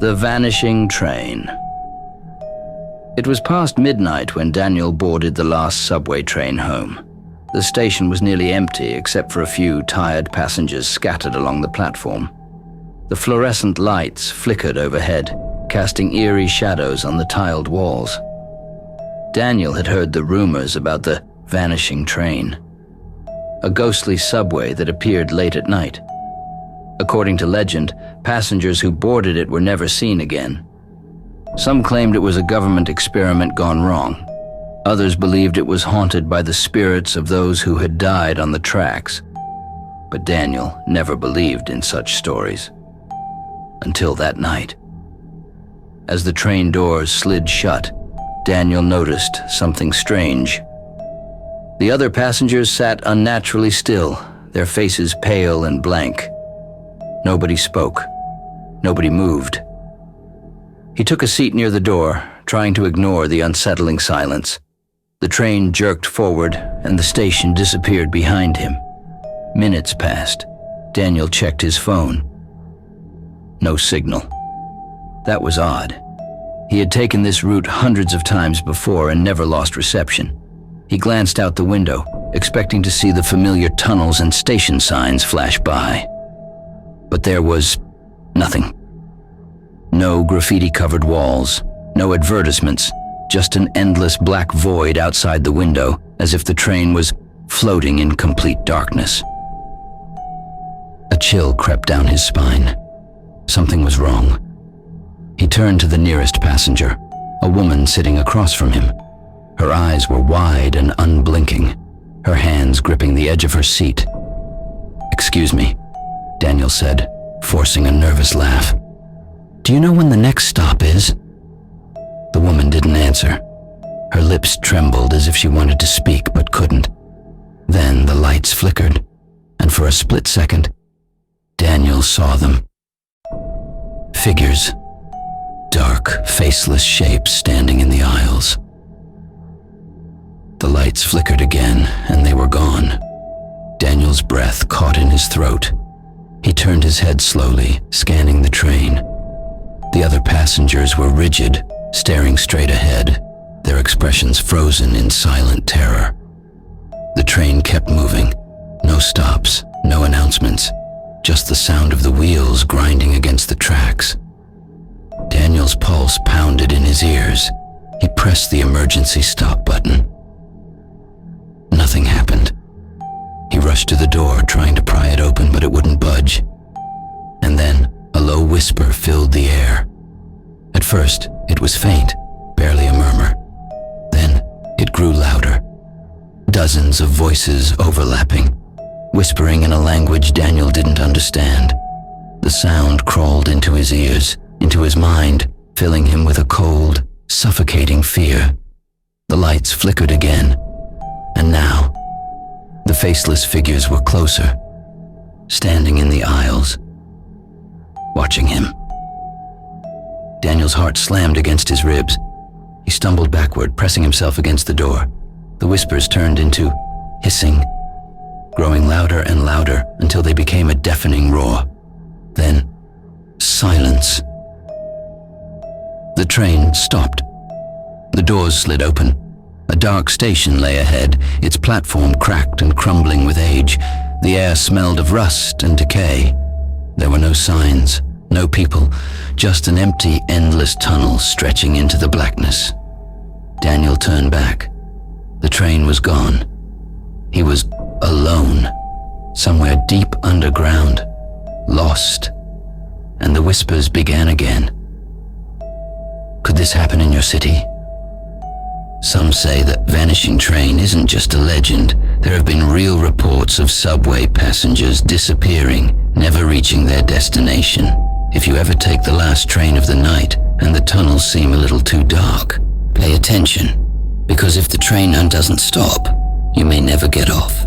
The Vanishing Train. It was past midnight when Daniel boarded the last subway train home. The station was nearly empty except for a few tired passengers scattered along the platform. The fluorescent lights flickered overhead, casting eerie shadows on the tiled walls. Daniel had heard the rumors about the vanishing train, a ghostly subway that appeared late at night. According to legend, passengers who boarded it were never seen again. Some claimed it was a government experiment gone wrong. Others believed it was haunted by the spirits of those who had died on the tracks. But Daniel never believed in such stories. Until that night. As the train doors slid shut, Daniel noticed something strange. The other passengers sat unnaturally still, their faces pale and blank. Nobody spoke. Nobody moved. He took a seat near the door, trying to ignore the unsettling silence. The train jerked forward, and the station disappeared behind him. Minutes passed. Daniel checked his phone. No signal. That was odd. He had taken this route hundreds of times before and never lost reception. He glanced out the window, expecting to see the familiar tunnels and station signs flash by. But there was nothing. No graffiti-covered walls, no advertisements, just an endless black void outside the window, as if the train was floating in complete darkness. A chill crept down his spine. Something was wrong. He turned to the nearest passenger, a woman sitting across from him. Her eyes were wide and unblinking, her hands gripping the edge of her seat. "Excuse me," Daniel said, forcing a nervous laugh. "Do you know when the next stop is?" The woman didn't answer. Her lips trembled as if she wanted to speak but couldn't. Then the lights flickered, and for a split second, Daniel saw them. Figures, dark, faceless shapes standing in the aisles. The lights flickered again, and they were gone. Daniel's breath caught in his throat. He turned his head slowly, scanning the train. The other passengers were rigid, staring straight ahead, their expressions frozen in silent terror. The train kept moving. No stops, no announcements, just the sound of the wheels grinding against the tracks. Daniel's pulse pounded in his ears. He pressed the emergency stop button. Nothing happened. He rushed to the door, trying to pry it open, but it wouldn't budge. And then a low whisper filled the air. At first, it was faint, barely a murmur. Then it grew louder. Dozens of voices overlapping, whispering in a language Daniel didn't understand. The sound crawled into his ears, into his mind, filling him with a cold, suffocating fear. The lights flickered again, and now, the faceless figures were closer, standing in the aisles, watching him. Daniel's heart slammed against his ribs. He stumbled backward, pressing himself against the door. The whispers turned into hissing, growing louder and louder until they became a deafening roar. Then, silence. The train stopped. The doors slid open. A dark station lay ahead, its platform cracked and crumbling with age. The air smelled of rust and decay. There were no signs, no people, just an empty, endless tunnel stretching into the blackness. Daniel turned back. The train was gone. He was alone, somewhere deep underground, lost, and the whispers began again. Could this happen in your city? Some say that Vanishing Train isn't just a legend. There have been real reports of subway passengers disappearing, never reaching their destination. If you ever take the last train of the night and the tunnels seem a little too dark, pay attention, because if the train doesn't stop, you may never get off.